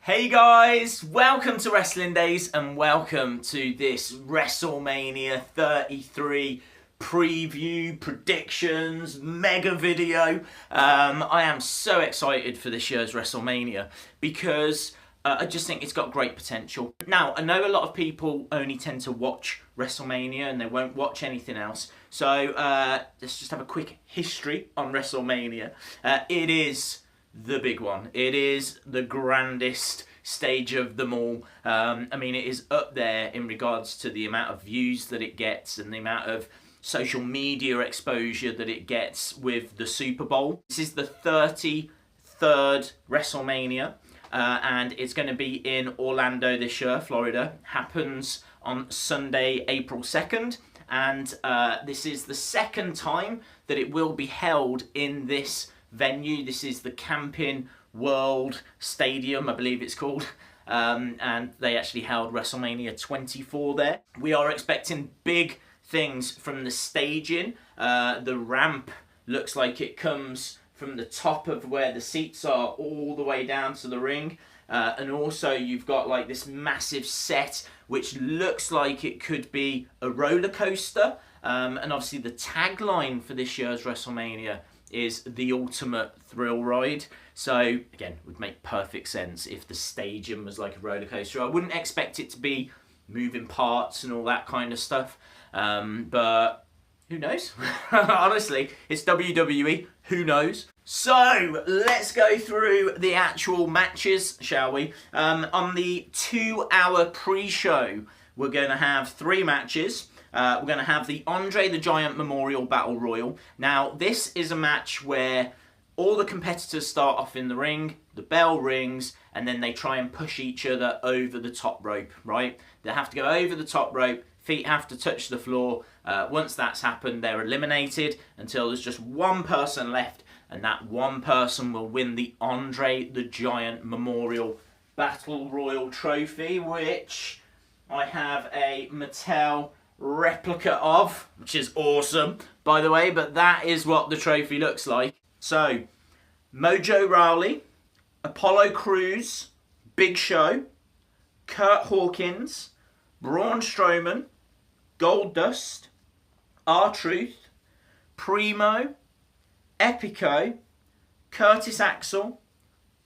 Hey guys, welcome to Wrestling Days and welcome to this WrestleMania 33 preview, predictions, mega video. I am so excited for this year's WrestleMania because I just think it's got great potential. Now, I know a lot of people only tend to watch WrestleMania and they won't watch anything else. So let's just have a quick history on WrestleMania. It is the big one. It is the grandest stage of them all. I mean, it is up there in regards to the amount of views that it gets and the amount of social media exposure that it gets with the Super Bowl. This is the 33rd WrestleMania, and it's going to be in Orlando this year, Florida. Happens on Sunday, April 2nd, and this is the second time that it will be held in this venue. This is the Camping World Stadium, I believe it's called, and they actually held WrestleMania 24 there. We are expecting big things from the staging. The ramp looks like it comes from the top of where the seats are all the way down to the ring, and also you've got like this massive set which looks like it could be a roller coaster, and obviously the tagline for this year's WrestleMania is the ultimate thrill ride. So again, it would make perfect sense if the stadium was like a roller coaster. I wouldn't expect it to be moving parts and all that kind of stuff, but who knows? Honestly, it's WWE, who knows? So let's go through the actual matches, shall we? On the 2-hour pre-show, we're going to have 3 matches. We're going to have the Andre the Giant Memorial Battle Royal. Now, this is a match where all the competitors start off in the ring, the bell rings, and then they try and push each other over the top rope, right? They have to go over the top rope, feet have to touch the floor. Once that's happened, they're eliminated until there's just one person left, and that one person will win the Andre the Giant Memorial Battle Royal trophy, which I have a Mattel replica of, which is awesome, by the way, but that is what the trophy looks like. So, Mojo Rawley, Apollo Crews, Big Show, Curt Hawkins, Braun Strowman, Goldust, R-Truth, Primo, Epico, Curtis Axel,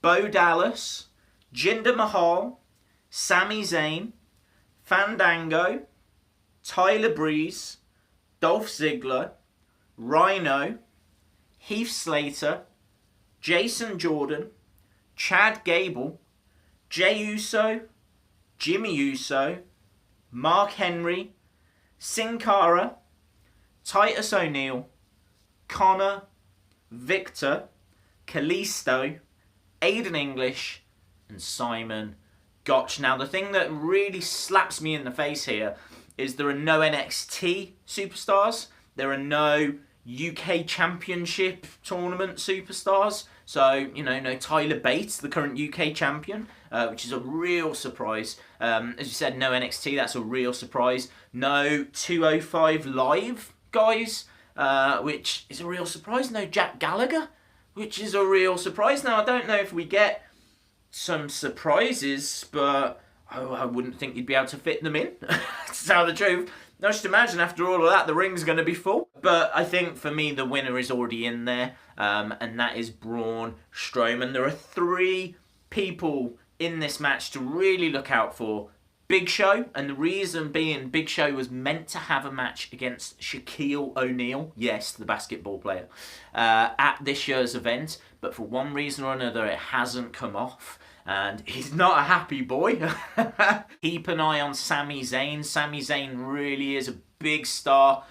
Bo Dallas, Jinder Mahal, Sami Zayn, Fandango, Tyler Breeze, Dolph Ziggler, Rhyno, Heath Slater, Jason Jordan, Chad Gable, Jey Uso, Jimmy Uso, Mark Henry, Sin Cara, Titus O'Neil, Konnor, Viktor, Kalisto, Aiden English, and Simon Gotch. Now, the thing that really slaps me in the face here is there are no NXT superstars. There are no UK Championship tournament superstars. So, you know, no Tyler Bates, the current UK champion, which is a real surprise. As you said, no NXT, that's a real surprise. No 205 Live guys, which is a real surprise. No Jack Gallagher, which is a real surprise. Now, I don't know if we get some surprises, but I wouldn't think you'd be able to fit them in, to tell the truth. Now, just imagine after all of that, the ring's going to be full. But I think for me, the winner is already in there, and that is Braun Strowman. There are 3 people in this match to really look out for. Big Show, and the reason being Big Show was meant to have a match against Shaquille O'Neal, yes, the basketball player, at this year's event, but for one reason or another, it hasn't come off. And he's not a happy boy. Keep an eye on Sami Zayn. Sami Zayn really is a big star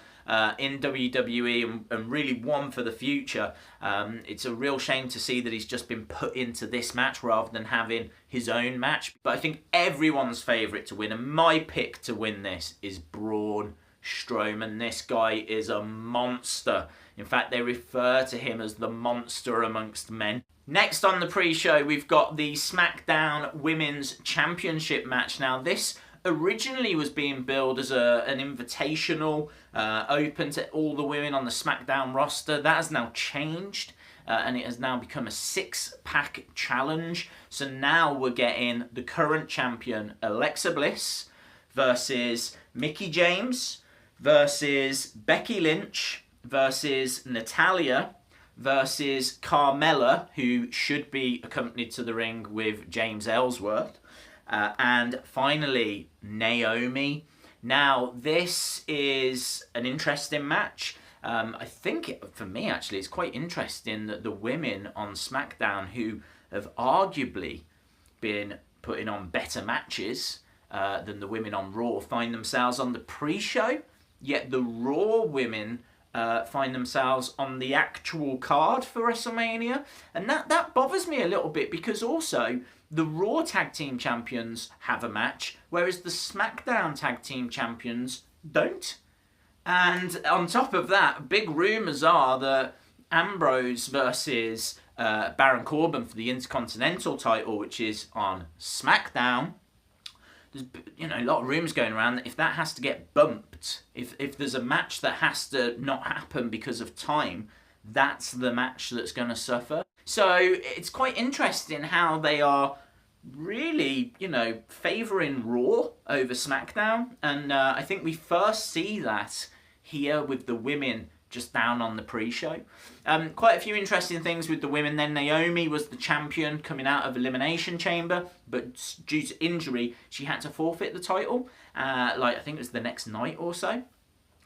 in WWE and really one for the future. It's a real shame to see that he's just been put into this match rather than having his own match. But I think everyone's favourite to win, and my pick to win this is Braun Strowman. This guy is a monster. In fact, they refer to him as the monster amongst men. Next on the pre-show, we've got the Smackdown Women's Championship match. Now, this originally was being billed as an invitational, open to all the women on the Smackdown roster. That has now changed. and it has now become a 6-pack challenge. So now we're getting the current champion Alexa Bliss versus Mickie James versus Becky Lynch versus Natalya versus Carmella, who should be accompanied to the ring with James Ellsworth, and finally Naomi. Now, this is an interesting match. I think, for me, actually, it's quite interesting that the women on Smackdown, who have arguably been putting on better matches than the women on Raw, find themselves on the pre-show, yet the Raw women find themselves on the actual card for WrestleMania. And that bothers me a little bit, because also the Raw Tag Team Champions have a match, whereas the SmackDown Tag Team Champions don't. And on top of that, big rumours are that Ambrose versus Baron Corbin for the Intercontinental title, which is on SmackDown. There's a lot of rumours going around that if that has to get bumped, if there's a match that has to not happen because of time, that's the match that's going to suffer. So it's quite interesting how they are really, favouring Raw over SmackDown. And I think we first see that here with the women just down on the pre-show. Quite a few interesting things with the women then. Naomi was the champion coming out of Elimination Chamber, but due to injury, she had to forfeit the title. I think it was the next night or so.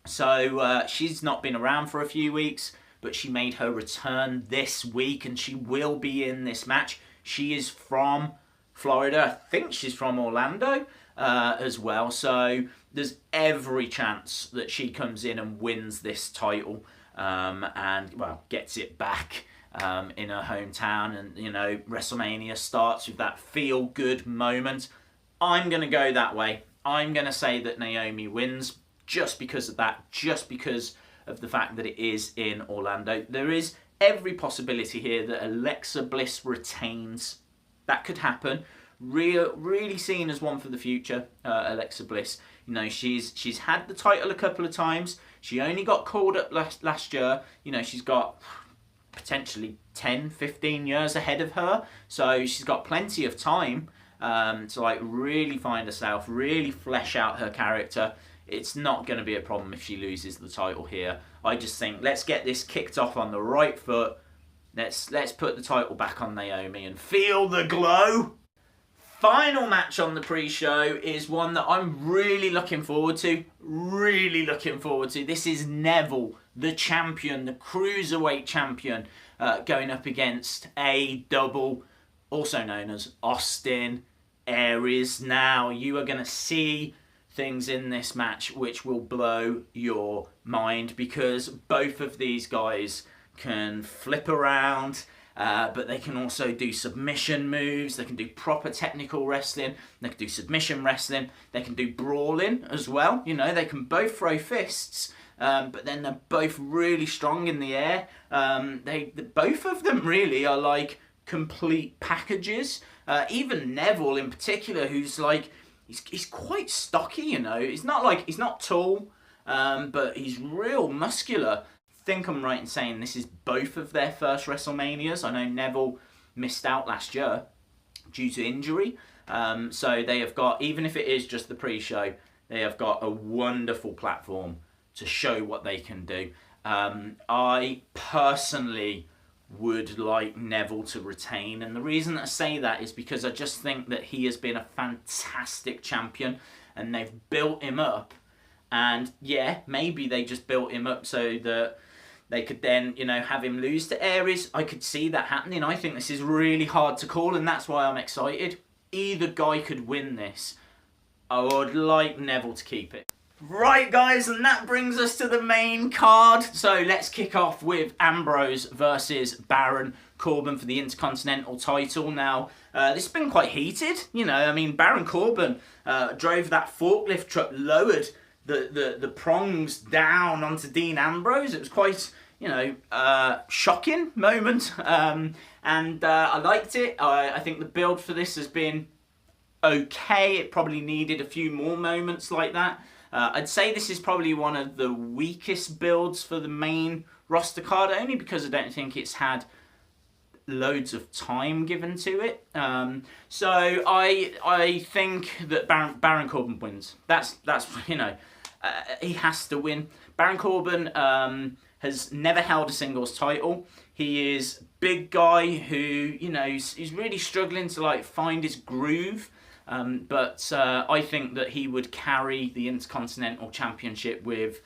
So she's not been around for a few weeks, but she made her return this week, and she will be in this match. She is from Florida. I think she's from Orlando as well. So there's every chance that she comes in and wins this title and gets it back in her hometown. And, WrestleMania starts with that feel-good moment. I'm going to go that way. I'm going to say that Naomi wins just because of that, just because of the fact that it is in Orlando. There is every possibility here that Alexa Bliss retains. That could happen. Really seen as one for the future, Alexa Bliss. She's had the title a couple of times. She only got called up last year. She's got potentially 10, 15 years ahead of her. So she's got plenty of time to really find herself, really flesh out her character. It's not going to be a problem if she loses the title here. I just think, let's get this kicked off on the right foot. Let's put the title back on Naomi and feel the glow. Final match on the pre-show is one that I'm really looking forward to. This is Neville, the champion, the Cruiserweight champion, going up against a double, also known as Austin Aries. Now, you are going to see things in this match which will blow your mind, because both of these guys can flip around, but they can also do submission moves. They can do proper technical wrestling. They can do submission wrestling. They can do brawling as well. They can both throw fists, but then they're both really strong in the air. Both of them really are like complete packages. Even Neville in particular, who's like, he's quite stocky, He's not tall, but he's real muscular. I think I'm right in saying this is both of their first WrestleManias. I know Neville missed out last year due to injury. So they have got, even if it is just the pre-show, they have got a wonderful platform to show what they can do. I personally would like Neville to retain, and the reason that I say that is because I just think that he has been a fantastic champion, and they've built him up, and maybe they just built him up so that they could then, have him lose to Aries. I could see that happening. I think this is really hard to call, and that's why I'm excited. Either guy could win this. I would like Neville to keep it. Right, guys, and that brings us to the main card. So let's kick off with Ambrose versus Baron Corbin for the Intercontinental title. Now, this has been quite heated. Baron Corbin drove that forklift truck, lowered the prongs down onto Dean Ambrose. It was quite, shocking moment. And I liked it. I think the build for this has been okay. It probably needed a few more moments like that. I'd say this is probably one of the weakest builds for the main roster card, only because I don't think it's had loads of time given to it. So I think that Baron Corbin wins. That's you know, he has to win. Baron Corbin has never held a singles title. He is a big guy who, you know, he's really struggling to like find his groove. But I think that he would carry the Intercontinental Championship with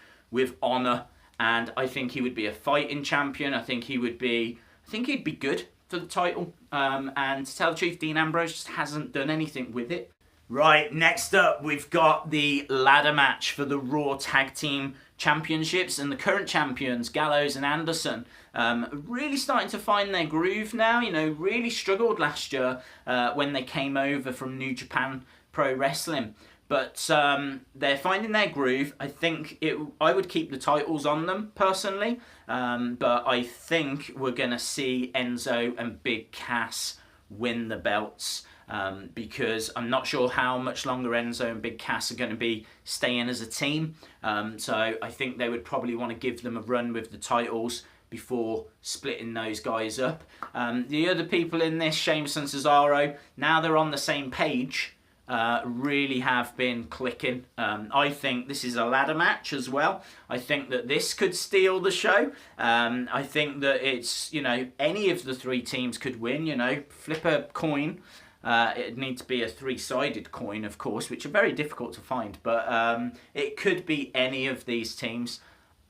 honour, and I think he would be a fighting champion. I think he'd be good for the title. And to tell the truth, Dean Ambrose just hasn't done anything with it. Right, next up we've got the ladder match for the Raw Tag Team Championships, and the current champions, Gallows and Anderson, really starting to find their groove now. You know, really struggled last year when they came over from New Japan Pro Wrestling. But they're finding their groove. I think I would keep the titles on them, personally. But I think we're going to see Enzo and Big Cass win the belts. Because I'm not sure how much longer Enzo and Big Cass are going to be staying as a team. So I think they would probably want to give them a run with the titles before splitting those guys up. The other people in this, Sheamus and Cesaro, now they're on the same page, really have been clicking. I think this is a ladder match as well. I think that this could steal the show. I think that it's, you know, any of the three teams could win, you know, flip a coin. It needs to be a three-sided coin, of course, which are very difficult to find, but it could be any of these teams.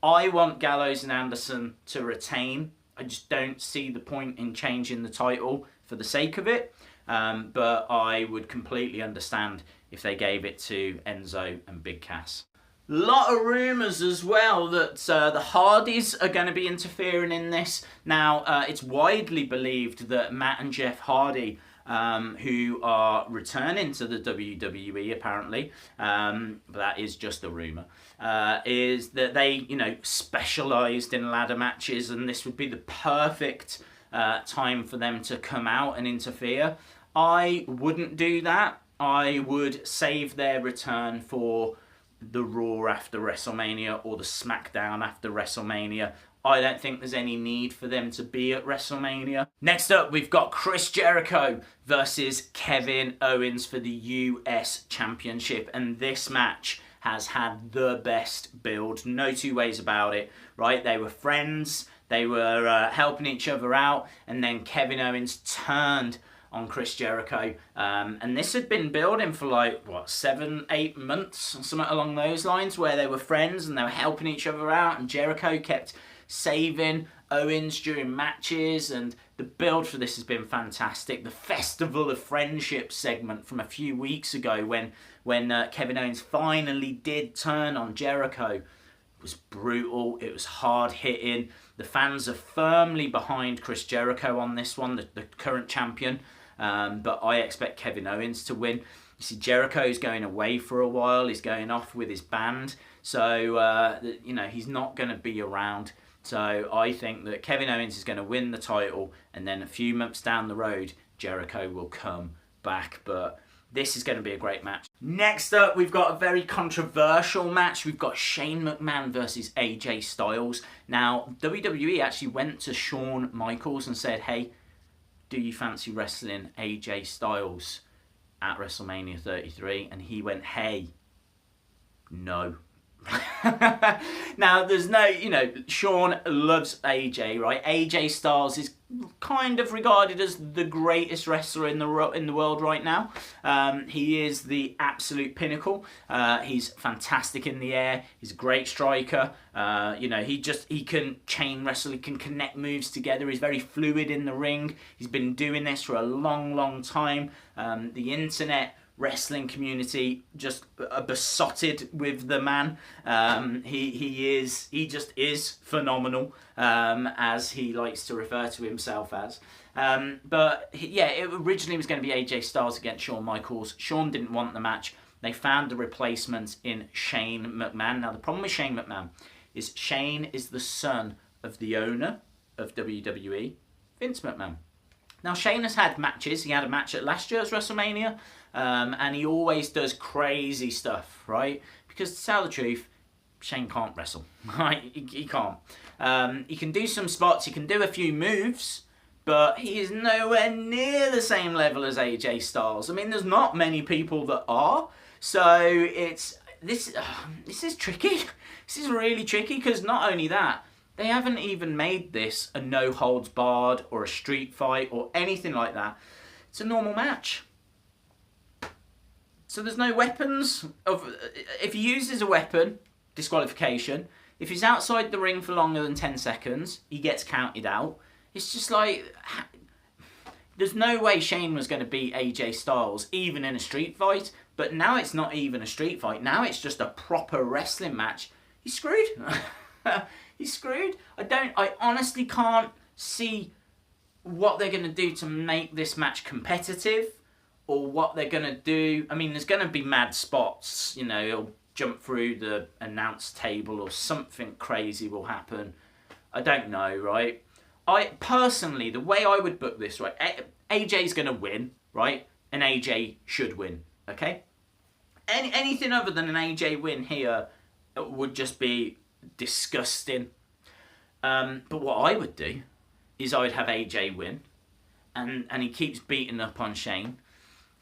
I want Gallows and Anderson to retain. I just don't see the point in changing the title for the sake of it, but I would completely understand if they gave it to Enzo and Big Cass. Lot of rumours as well that the Hardys are going to be interfering in this. Now, it's widely believed that Matt and Jeff Hardy, who are returning to the WWE apparently, but that is just a rumour, is that they, you know, specialised in ladder matches, and this would be the perfect time for them to come out and interfere. I wouldn't do that. I would save their return for the Raw after WrestleMania or the Smackdown after WrestleMania. I don't think there's any need for them to be at WrestleMania. Next up, we've got Chris Jericho versus Kevin Owens for the US Championship. And this match has had the best build. No two ways about it, right? They were friends. They were helping each other out. And then Kevin Owens turned on Chris Jericho. And this had been building for like, what, 7-8 months? Something along those lines, where they were friends and they were helping each other out. And Jericho kept saving Owens during matches, and the build for this has been fantastic. The Festival of Friendship segment from a few weeks ago when Kevin Owens finally did turn on Jericho was brutal. It was hard hitting. The fans are firmly behind Chris Jericho on this one, the current champion, but I expect Kevin Owens to win. You see, Jericho's going away for a while. He's going off with his band, so you know, he's not going to be around. So I think that Kevin Owens is going to win the title, and then a few months down the road, Jericho will come back. But this is going to be a great match. Next up, we've got a very controversial match. We've got Shane McMahon versus AJ Styles. Now, WWE actually went to Shawn Michaels and said, hey, do you fancy wrestling AJ Styles at WrestleMania 33? And he went, hey, no. Now, there's no, you know, Shawn loves AJ, right? AJ Styles is kind of regarded as the greatest wrestler in the world right now. He is the absolute pinnacle. He's fantastic in the air. He's a great striker. You know, he can chain wrestle. He can connect moves together. He's very fluid in the ring. He's been doing this for a long, long time. The internet wrestling community just besotted with the man. He just is phenomenal, as he likes to refer to himself as. But yeah, it originally was going to be AJ Styles against Shawn Michaels. Shawn didn't want the match. They found a replacement in Shane McMahon. Now, the problem with Shane McMahon is Shane is the son of the owner of WWE, Vince McMahon. Now, Shane has had matches. He had a match at last year's WrestleMania, and he always does crazy stuff, right? Because to tell the truth, Shane can't wrestle, right? He can't. He can do some spots, he can do a few moves, but he is nowhere near the same level as AJ Styles. I mean, there's not many people that are, so this is tricky. This is really tricky, because not only that, they haven't even made this a no holds barred or a street fight or anything like that. It's a normal match. So there's no weapons. If he uses a weapon, disqualification. If he's outside the ring for longer than 10 seconds, he gets counted out. It's just like, there's no way Shane was going to beat AJ Styles, even in a street fight. But now it's not even a street fight. Now it's just a proper wrestling match. He's screwed. He's screwed. I honestly can't see what they're going to do to make this match competitive, or what they're going to do. I mean, there's going to be mad spots. You know, he'll jump through the announce table, or something crazy will happen. I don't know, right? Personally, the way I would book this, right, AJ's going to win, right? And AJ should win, okay? Anything other than an AJ win here would just be disgusting. But what I would do is I'd have AJ win, and he keeps beating up on Shane.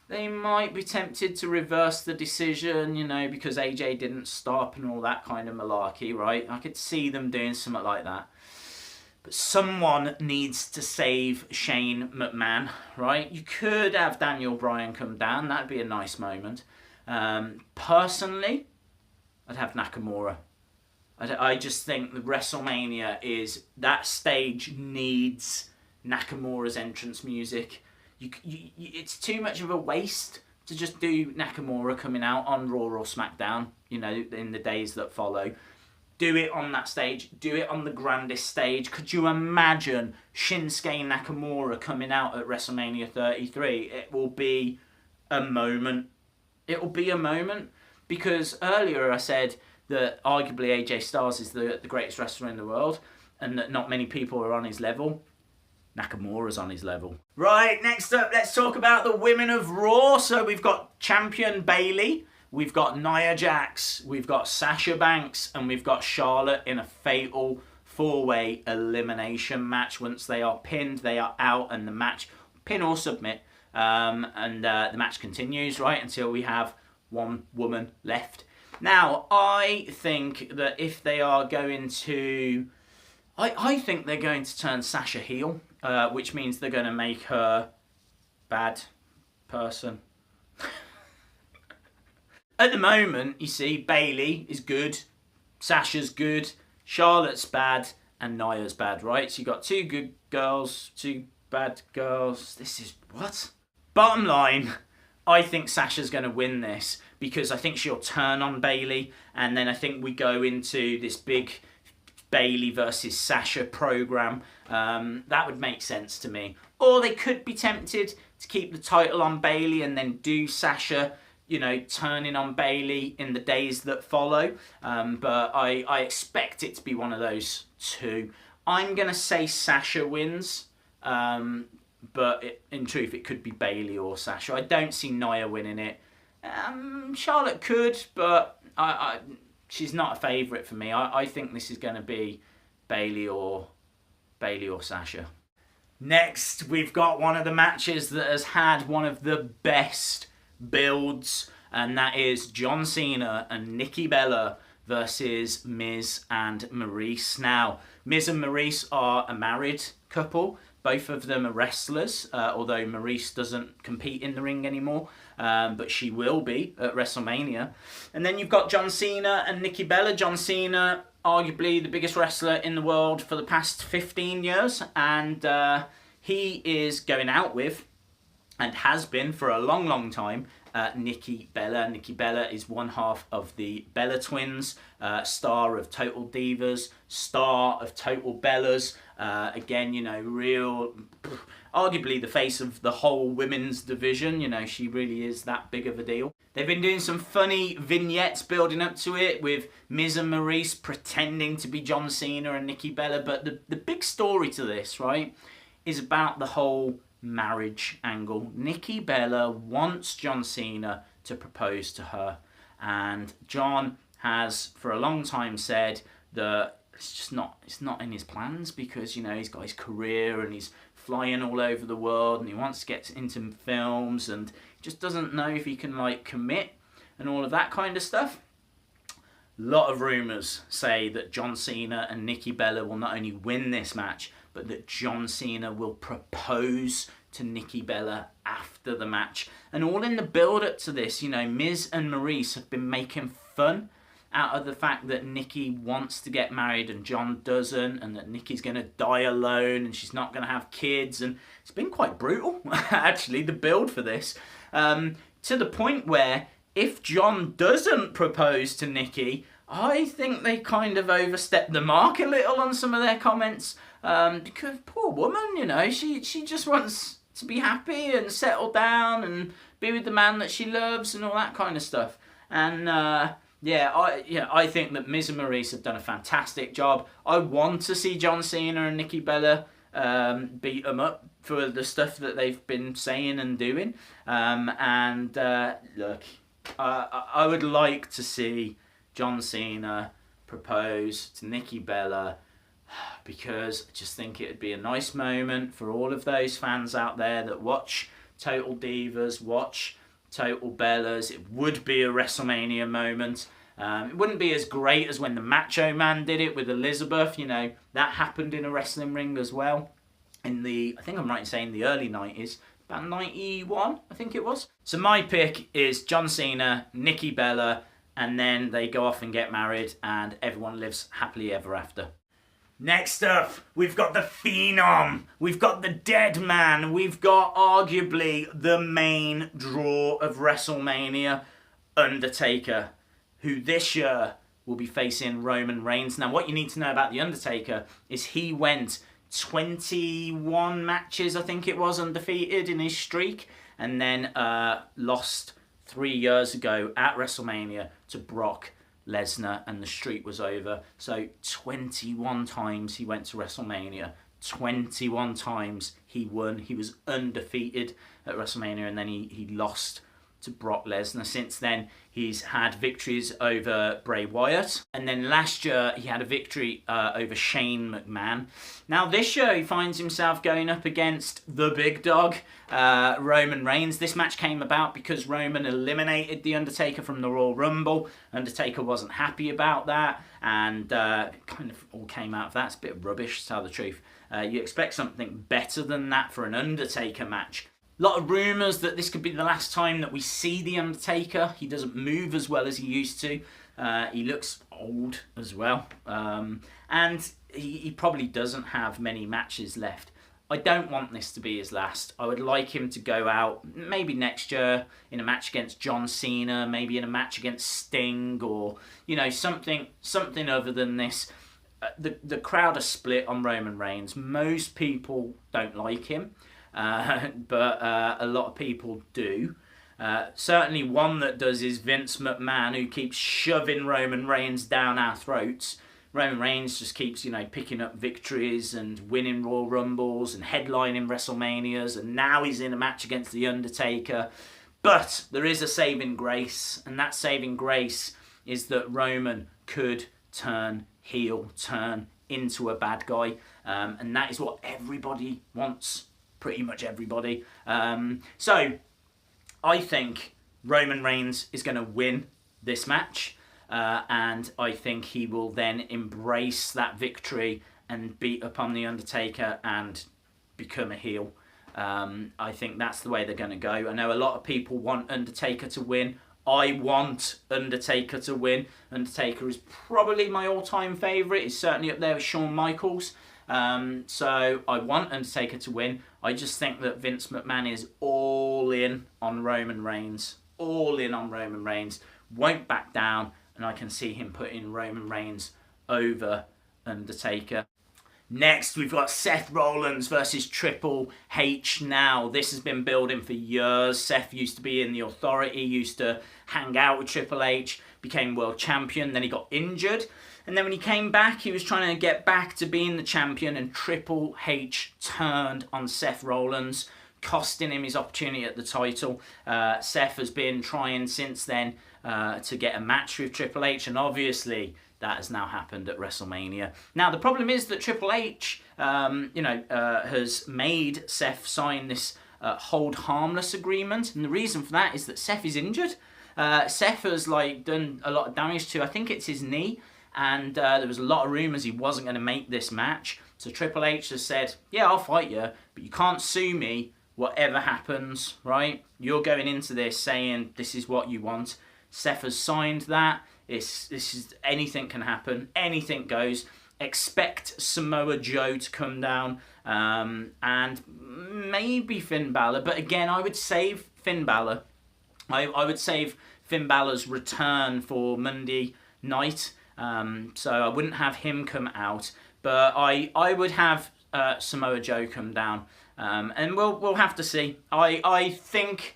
They might be tempted to reverse the decision, you know, because AJ didn't stop and all that kind of malarkey, right? I could see them doing something like that. But someone needs to save Shane McMahon, right? You could have Daniel Bryan come down. That'd be a nice moment. Personally, I'd have Nakamura. I just think the WrestleMania that stage needs Nakamura's entrance music. It's too much of a waste to just do Nakamura coming out on Raw or Smackdown, you know, in the days that follow. Do it on that stage. Do it on the grandest stage. Could you imagine Shinsuke Nakamura coming out at WrestleMania 33? It will be a moment. It will be a moment. Because earlier I said that arguably AJ Styles is the greatest wrestler in the world, and that not many people are on his level. Nakamura's on his level. Right, next up, let's talk about the women of Raw. So we've got champion Bayley, we've got Nia Jax, we've got Sasha Banks, and we've got Charlotte in a fatal four-way elimination match. Once they are pinned, they are out, and the match, pin or submit, and the match continues, right, until we have one woman left. Now, I think that if they are going to... I think they're going to turn Sasha heel, which means they're going to make her bad person. At the moment, you see, Bayley is good, Sasha's good, Charlotte's bad, and Nia's bad, right? So you've got two good girls, two bad girls. This is... what? Bottom line, I think Sasha's going to win this, because I think she'll turn on Bayley, and then I think we go into this big Bayley versus Sasha program. That would make sense to me. Or they could be tempted to keep the title on Bayley and then do Sasha, you know, turning on Bayley in the days that follow. But I expect it to be one of those two. I'm going to say Sasha wins. But in truth, it could be Bayley or Sasha. I don't see Nia winning it. Charlotte could, but she's not a favourite for me. I think this is going to be Bayley or Sasha. Next, we've got one of the matches that has had one of the best builds, and that is John Cena and Nikki Bella versus Miz and Maurice. Now, Miz and Maurice are a married couple. Both of them are wrestlers, although Maurice doesn't compete in the ring anymore, but she will be at WrestleMania. And then you've got John Cena and Nikki Bella. John Cena, arguably the biggest wrestler in the world for the past 15 years, and he is going out with, and has been for a long, long time, Nikki Bella. Nikki Bella is one half of the Bella Twins, star of Total Divas, star of Total Bellas. Again, you know, arguably the face of the whole women's division. You know, she really is that big of a deal. They've been doing some funny vignettes building up to it with Miz and Maurice pretending to be John Cena and Nikki Bella. But the big story to this, right, is about the whole marriage angle. Nikki Bella wants John Cena to propose to her, and John has for a long time said that it's not in his plans, because, you know, he's got his career and his flying all over the world, and he wants to get into films, and just doesn't know if he can like commit and all of that kind of stuff. A lot of rumours say that John Cena and Nikki Bella will not only win this match, but that John Cena will propose to Nikki Bella after the match. And all in the build-up to this, you know, Miz and Maurice have been making fun out of the fact that Nikki wants to get married and John doesn't, and that Nikki's going to die alone and she's not going to have kids. And it's been quite brutal, actually, the build for this. To the point where if John doesn't propose to Nikki, I think they kind of overstepped the mark a little on some of their comments. Because poor woman, you know, she just wants to be happy and settle down and be with the man that she loves and all that kind of stuff. And I think that Miz and Maurice have done a fantastic job. I want to see John Cena and Nikki Bella beat them up for the stuff that they've been saying and doing. Look, I would like to see John Cena propose to Nikki Bella, because I just think it would be a nice moment for all of those fans out there that watch Total Divas, watch Total Bellas. It would be a WrestleMania moment. It wouldn't be as great as when the Macho Man did it with Elizabeth. You know, that happened in a wrestling ring as well. In the, I think I'm right in saying the early 90s, about 91, I think it was. So my pick is John Cena, Nikki Bella, and then they go off and get married and everyone lives happily ever after. Next up, we've got the Phenom, we've got the Dead Man, we've got arguably the main draw of WrestleMania, Undertaker, who this year will be facing Roman Reigns. Now, what you need to know about The Undertaker is he went 21 matches, I think it was, undefeated in his streak, and then lost 3 years ago at WrestleMania to Brock Lesnar, and the streak was over. So 21 times he went to WrestleMania, 21 times he won. He was undefeated at WrestleMania, and then he lost to Brock Lesnar. Since then, he's had victories over Bray Wyatt, and then last year he had a victory over Shane McMahon. Now this year he finds himself going up against the big dog, Roman Reigns. This match came about because Roman eliminated The Undertaker from the Royal Rumble. Undertaker wasn't happy about that, and kind of all came out of that. It's a bit of rubbish, to tell the truth. You expect something better than that for an Undertaker match. A lot of rumours that this could be the last time that we see The Undertaker. He doesn't move as well as he used to. He looks old as well. And he probably doesn't have many matches left. I don't want this to be his last. I would like him to go out maybe next year in a match against John Cena, maybe in a match against Sting, or, you know, something other than this. The crowd are split on Roman Reigns. Most people don't like him. But a lot of people do. Certainly one that does is Vince McMahon, who keeps shoving Roman Reigns down our throats. Roman Reigns just keeps, you know, picking up victories and winning Royal Rumbles and headlining WrestleManias, and now he's in a match against The Undertaker. But there is a saving grace, and that saving grace is that Roman could turn heel, turn into a bad guy, and that is what everybody wants. Pretty much everybody. So I think Roman Reigns is going to win this match, and I think he will then embrace that victory and beat upon The Undertaker and become a heel. I think that's the way they're going to go. I know a lot of people want Undertaker to win. I want Undertaker to win. Undertaker is probably my all-time favourite. He's certainly up there with Shawn Michaels. So I want Undertaker to win. I just think that Vince McMahon is all in on Roman Reigns. All in on Roman Reigns. Won't back down. And I can see him putting Roman Reigns over Undertaker. Next, we've got Seth Rollins versus Triple H. Now, this has been building for years. Seth used to be in The Authority, used to hang out with Triple H, became world champion, then he got injured. And then when he came back, he was trying to get back to being the champion, and Triple H turned on Seth Rollins, costing him his opportunity at the title. Seth has been trying since then to get a match with Triple H, and obviously that has now happened at WrestleMania. Now, the problem is that Triple H, has made Seth sign this hold harmless agreement, and the reason for that is that Seth is injured. Seth has done a lot of damage to, I think it's his knee, and there was a lot of rumours he wasn't going to make this match. So Triple H has said, yeah, I'll fight you, but you can't sue me whatever happens, right? You're going into this saying this is what you want. Seth has signed that. This is anything can happen, anything goes. Expect Samoa Joe to come down, and maybe Finn Balor. But again, I would save Finn Balor. I would save Finn Balor's return for Monday night. So I wouldn't have him come out, but I would have Samoa Joe come down, and we'll have to see. I think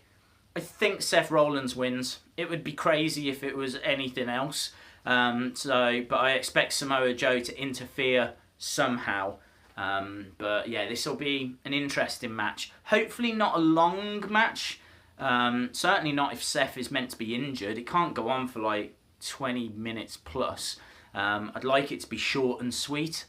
Seth Rollins wins. It would be crazy if it was anything else. But I expect Samoa Joe to interfere somehow. But yeah, this will be an interesting match. Hopefully not a long match. Certainly not if Seth is meant to be injured. It can't go on for 20 minutes plus. I'd like it to be short and sweet.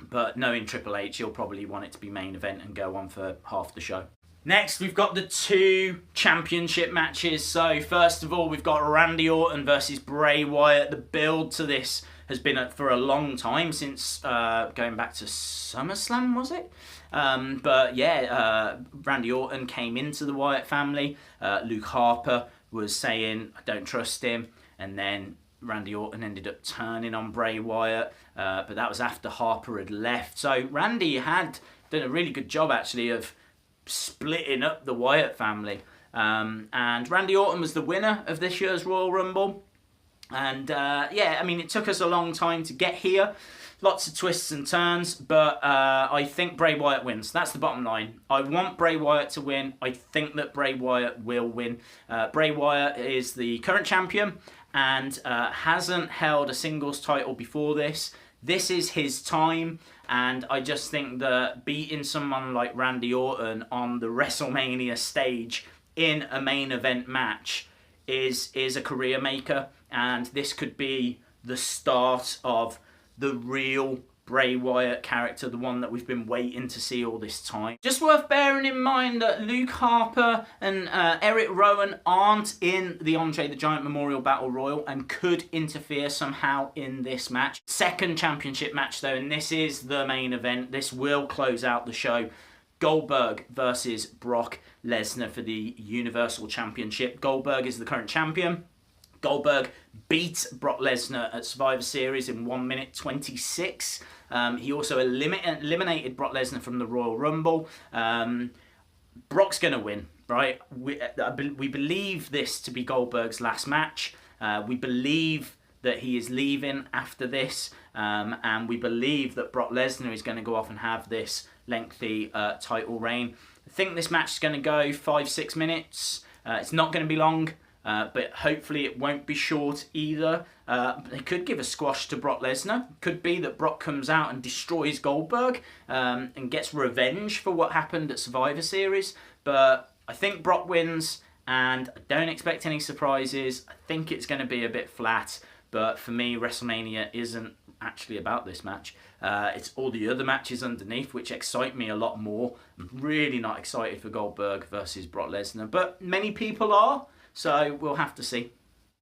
But knowing Triple H, he'll probably want it to be main event and go on for half the show. Next, we've got the 2 championship matches. So, first of all, we've got Randy Orton versus Bray Wyatt. The build to this has been for a long time, since going back to SummerSlam, was it? But yeah, Randy Orton came into the Wyatt family. Luke Harper was saying, I don't trust him. And then Randy Orton ended up turning on Bray Wyatt. But that was after Harper had left. So, Randy had done a really good job, actually, of splitting up the Wyatt family, and Randy Orton was the winner of this year's Royal Rumble, and yeah, I mean, it took us a long time to get here, lots of twists and turns, but I think Bray Wyatt wins. That's the bottom line. I want Bray Wyatt to win. I think that Bray Wyatt will win. Bray Wyatt is the current champion and hasn't held a singles title before this. This is his time, and I just think that beating someone like Randy Orton on the WrestleMania stage in a main event match is a career maker, and this could be the start of the real Bray Wyatt character, the one that we've been waiting to see all this time. Just worth bearing in mind that Luke Harper and Eric Rowan aren't in the Andre the Giant Memorial Battle Royal and could interfere somehow in this match. Second championship match though, and this is the main event. This will close out the show. Goldberg versus Brock Lesnar for the Universal Championship. Goldberg is the current champion. Goldberg beat Brock Lesnar at Survivor Series in 1 minute 26. He also eliminated Brock Lesnar from the Royal Rumble. Brock's going to win, right? We believe this to be Goldberg's last match. We believe that he is leaving after this. And we believe that Brock Lesnar is going to go off and have this lengthy title reign. I think this match is going to go 5-6 minutes. It's not going to be long. But hopefully it won't be short either. They could give a squash to Brock Lesnar. Could be that Brock comes out and destroys Goldberg and gets revenge for what happened at Survivor Series. But I think Brock wins, and I don't expect any surprises. I think it's going to be a bit flat. But for me, WrestleMania isn't actually about this match. It's all the other matches underneath which excite me a lot more. I'm really not excited for Goldberg versus Brock Lesnar, but many people are. So we'll have to see.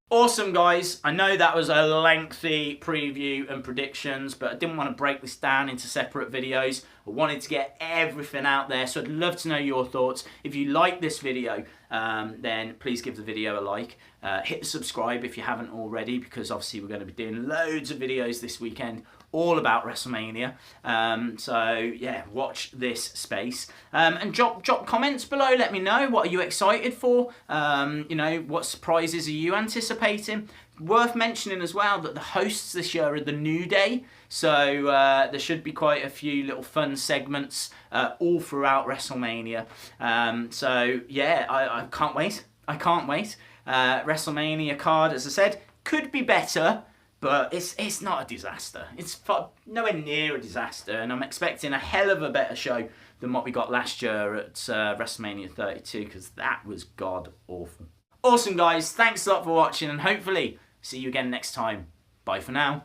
Awesome, guys. I know that was a lengthy preview and predictions, but I didn't want to break this down into separate videos. I wanted to get everything out there, so I'd love to know your thoughts. If you like this video, then please give the video a like. Hit the subscribe if you haven't already, because obviously we're going to be doing loads of videos this weekend all about WrestleMania. So yeah, watch this space. And drop comments below. Let me know, what are you excited for? You know, what surprises are you anticipating? Worth mentioning as well that the hosts this year are the New Day. So there should be quite a few little fun segments all throughout WrestleMania. So yeah, I can't wait. I can't wait. WrestleMania card, as I said, could be better, but it's not a disaster. It's nowhere near a disaster, and I'm expecting a hell of a better show than what we got last year at WrestleMania 32, because that was god awful. Awesome, guys. Thanks a lot for watching, and hopefully see you again next time. Bye for now.